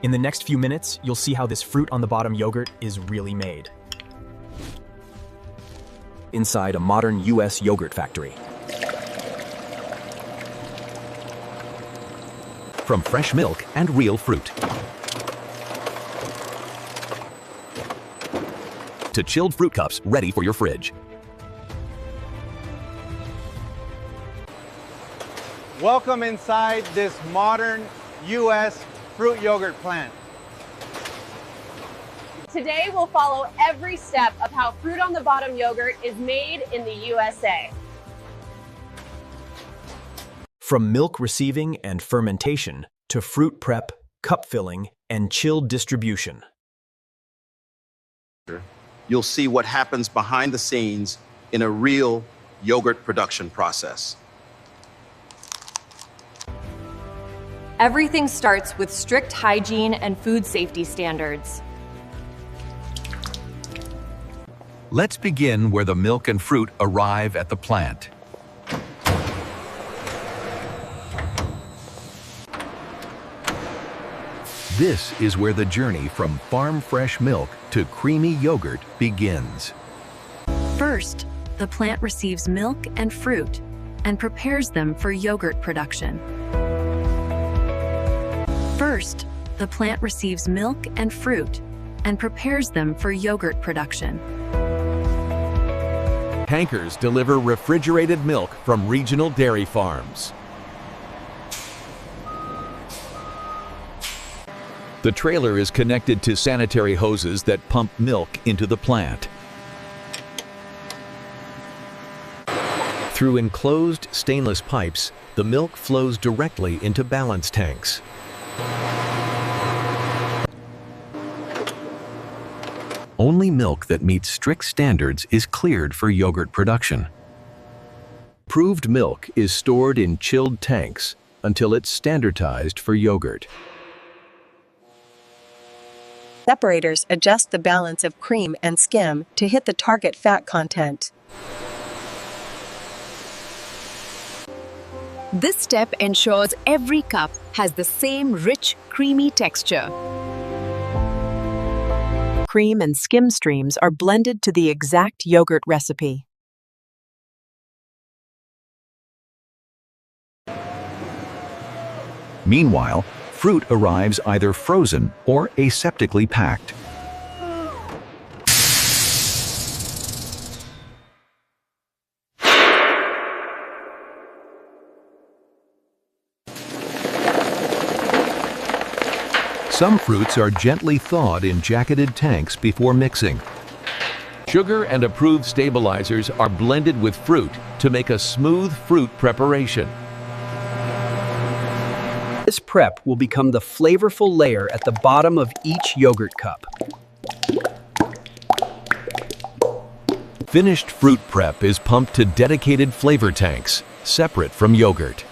In the next few minutes, you'll see how this fruit on the bottom yogurt is really made. Inside a modern US yogurt factory. From fresh milk and real fruit to chilled fruit cups ready for your fridge. Welcome inside this modern US fruit yogurt plant. Today we'll follow every step of how fruit on the bottom yogurt is made in the USA. From milk receiving and fermentation to fruit prep, cup filling, and chilled distribution. You'll see what happens behind the scenes in a real yogurt production process. Everything starts with strict hygiene and food safety standards. Let's begin where the milk and fruit arrive at the plant. This is where the journey from farm fresh milk to creamy yogurt begins. First, the plant receives milk and fruit and prepares them for yogurt production. Tankers deliver refrigerated milk from regional dairy farms. The trailer is connected to sanitary hoses that pump milk into the plant. Through enclosed stainless pipes, the milk flows directly into balance tanks. Only milk that meets strict standards is cleared for yogurt production. Approved milk is stored in chilled tanks until it's standardized for yogurt. Separators adjust the balance of cream and skim to hit the target fat content. This step ensures every cup has the same rich, creamy texture. Cream and skim streams are blended to the exact yogurt recipe. Meanwhile, fruit arrives either frozen or aseptically packed. Some fruits are gently thawed in jacketed tanks before mixing. Sugar and approved stabilizers are blended with fruit to make a smooth fruit preparation. This prep will become the flavorful layer at the bottom of each yogurt cup. Finished fruit prep is pumped to dedicated flavor tanks, separate from yogurt.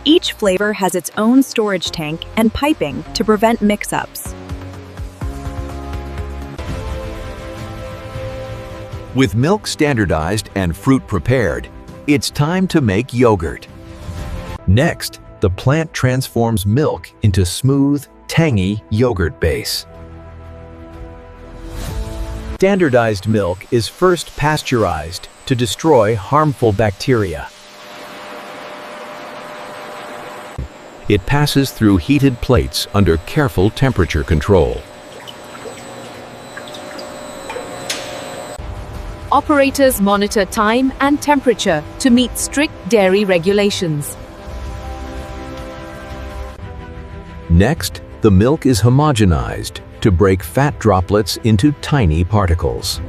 Each flavor has its own storage tank and piping to prevent mix-ups. With milk standardized and fruit prepared, it's time to make yogurt. Next, the plant transforms milk into smooth, tangy yogurt base. Standardized milk is first pasteurized to destroy harmful bacteria. It passes through heated plates under careful temperature control. Operators monitor time and temperature to meet strict dairy regulations. Next, the milk is homogenized to break fat droplets into tiny particles.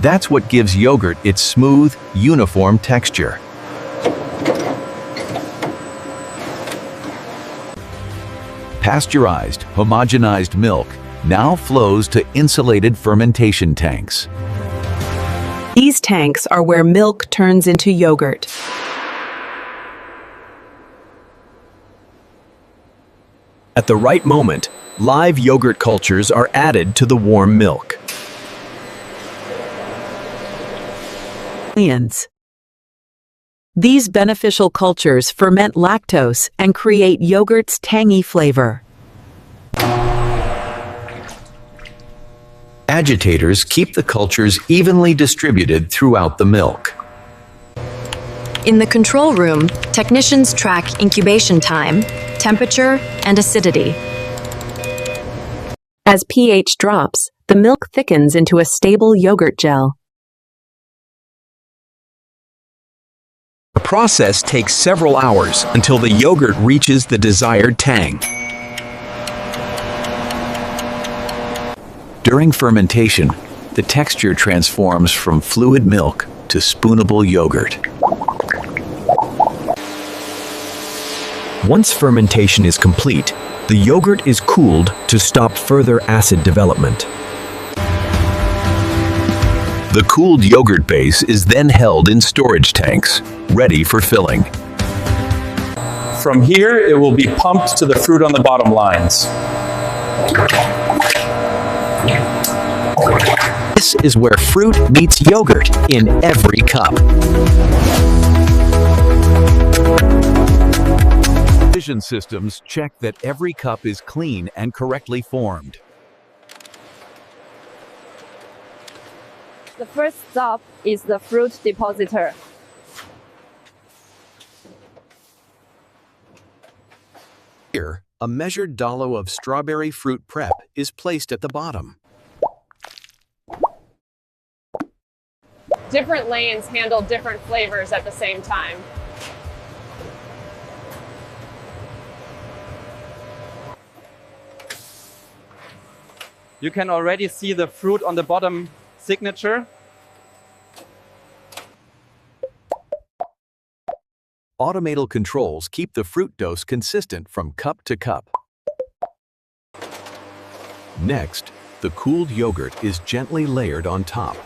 That's what gives yogurt its smooth, uniform texture. Pasteurized, homogenized milk now flows to insulated fermentation tanks. These tanks are where milk turns into yogurt. At the right moment, live yogurt cultures are added to the warm milk. Millions. These beneficial cultures ferment lactose and create yogurt's tangy flavor. Agitators keep the cultures evenly distributed throughout the milk. In the control room, technicians track incubation time, temperature, and acidity. As pH drops, the milk thickens into a stable yogurt gel. The process takes several hours until the yogurt reaches the desired tang. During fermentation, the texture transforms from fluid milk to spoonable yogurt. Once fermentation is complete, the yogurt is cooled to stop further acid development. The cooled yogurt base is then held in storage tanks, ready for filling. From here, it will be pumped to the fruit on the bottom lines. This is where fruit meets yogurt in every cup. Vision systems check that every cup is clean and correctly formed. The first stop is the fruit depositor. Here, a measured dollo of strawberry fruit prep is placed at the bottom. Different lanes handle different flavors at the same time. You can already see the fruit on the bottom signature. Automated controls keep the fruit dose consistent from cup to cup. Next, the cooled yogurt is gently layered on top.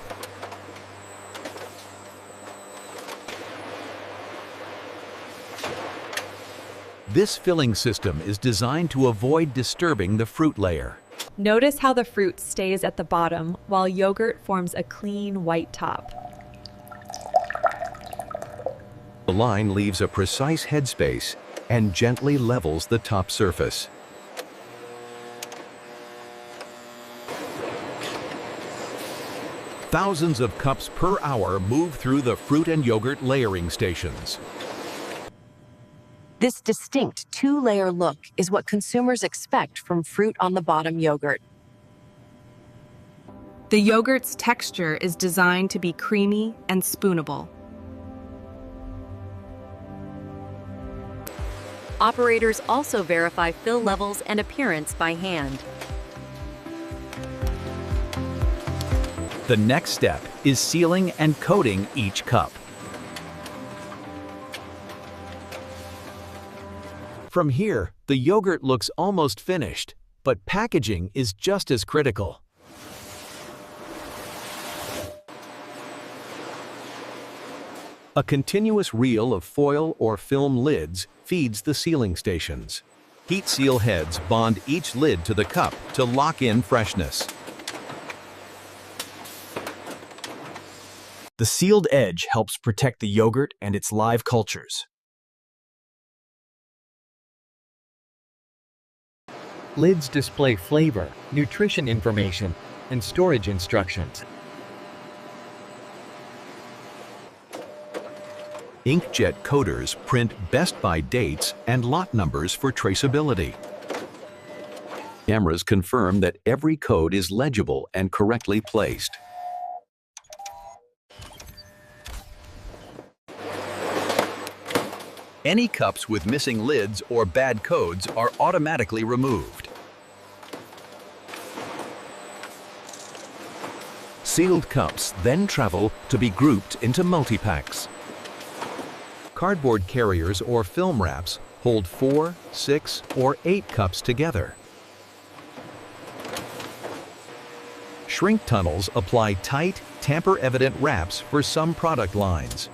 This filling system is designed to avoid disturbing the fruit layer. Notice how the fruit stays at the bottom while yogurt forms a clean white top. The line leaves a precise headspace and gently levels the top surface. Thousands of cups per hour move through the fruit and yogurt layering stations. This distinct two-layer look is what consumers expect from fruit on the bottom yogurt. The yogurt's texture is designed to be creamy and spoonable. Operators also verify fill levels and appearance by hand. The next step is sealing and coating each cup. From here, the yogurt looks almost finished, but packaging is just as critical. A continuous reel of foil or film lids feeds the sealing stations. Heat seal heads bond each lid to the cup to lock in freshness. The sealed edge helps protect the yogurt and its live cultures. Lids display flavor, nutrition information, and storage instructions. Inkjet coders print best by dates and lot numbers for traceability. Cameras confirm that every code is legible and correctly placed. Any cups with missing lids or bad codes are automatically removed. Sealed cups then travel to be grouped into multi-packs. Cardboard carriers or film wraps hold 4, 6, or 8 cups together. Shrink tunnels apply tight, tamper-evident wraps for some product lines.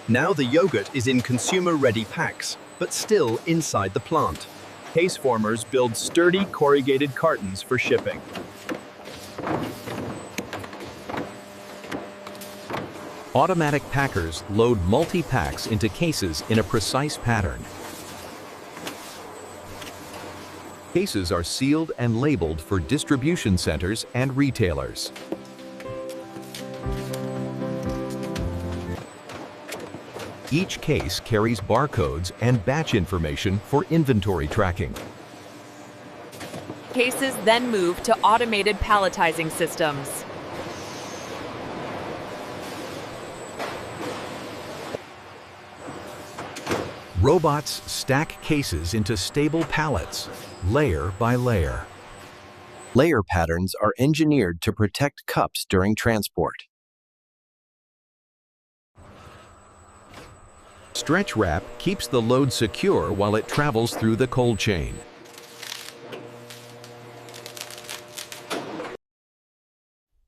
Now the yogurt is in consumer-ready packs, but still inside the plant. Case formers build sturdy corrugated cartons for shipping. Automatic packers load multi-packs into cases in a precise pattern. Cases are sealed and labeled for distribution centers and retailers. Each case carries barcodes and batch information for inventory tracking. Cases then move to automated palletizing systems. Robots stack cases into stable pallets, layer by layer. Layer patterns are engineered to protect cups during transport. Stretch wrap keeps the load secure while it travels through the cold chain.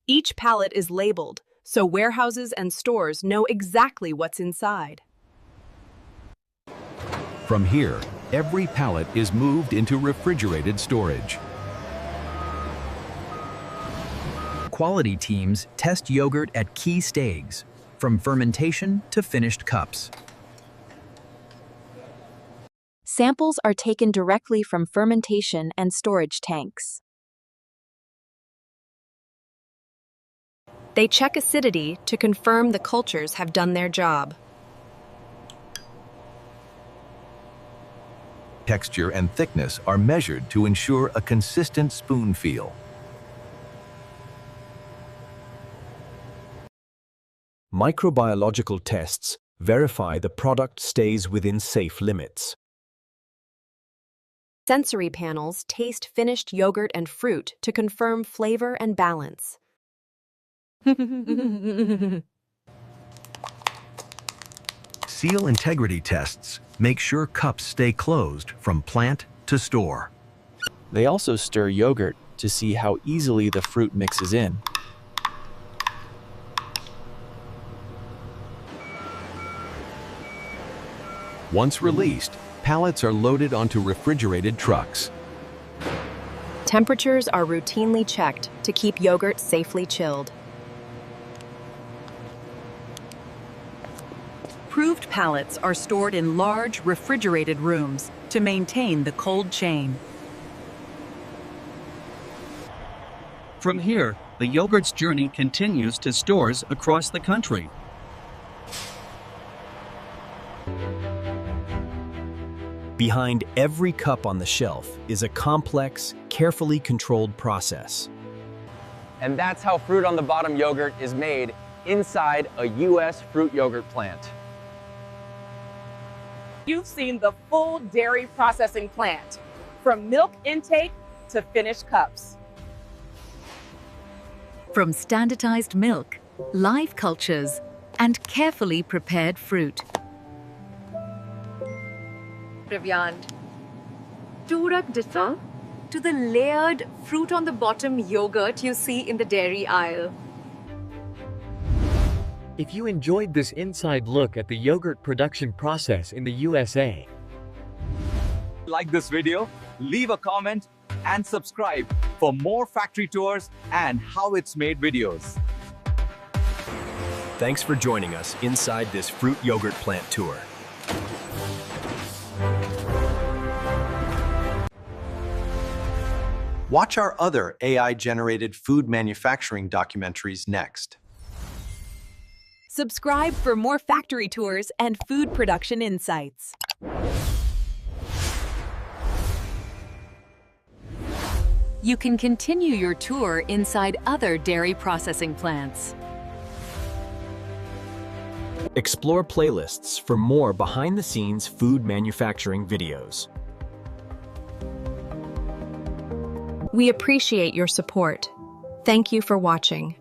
Each pallet is labeled, so warehouses and stores know exactly what's inside. From here, every pallet is moved into refrigerated storage. Quality teams test yogurt at key stages, from fermentation to finished cups. Samples are taken directly from fermentation and storage tanks. They check acidity to confirm the cultures have done their job. Texture and thickness are measured to ensure a consistent spoon feel. Microbiological tests verify the product stays within safe limits. Sensory panels taste finished yogurt and fruit to confirm flavor and balance. Seal integrity tests make sure cups stay closed from plant to store. They also stir yogurt to see how easily the fruit mixes in. Once released, pallets are loaded onto refrigerated trucks. Temperatures are routinely checked to keep yogurt safely chilled. Approved pallets are stored in large refrigerated rooms to maintain the cold chain. From here, the yogurt's journey continues to stores across the country. Behind every cup on the shelf is a complex, carefully controlled process. And that's how fruit on the bottom yogurt is made inside a U.S. fruit yogurt plant. You've seen the full dairy processing plant, from milk intake to finished cups. From standardized milk, live cultures, and carefully prepared fruit. Pravyant. Turak differ to the layered fruit on the bottom yogurt you see in the dairy aisle. If you enjoyed this inside look at the yogurt production process in the USA, like this video, leave a comment and subscribe for more factory tours and how it's made videos. Thanks for joining us inside this fruit yogurt plant tour. Watch our other AI-generated food manufacturing documentaries next. Subscribe for more factory tours and food production insights. You can continue your tour inside other dairy processing plants. Explore playlists for more behind-the-scenes food manufacturing videos. We appreciate your support. Thank you for watching.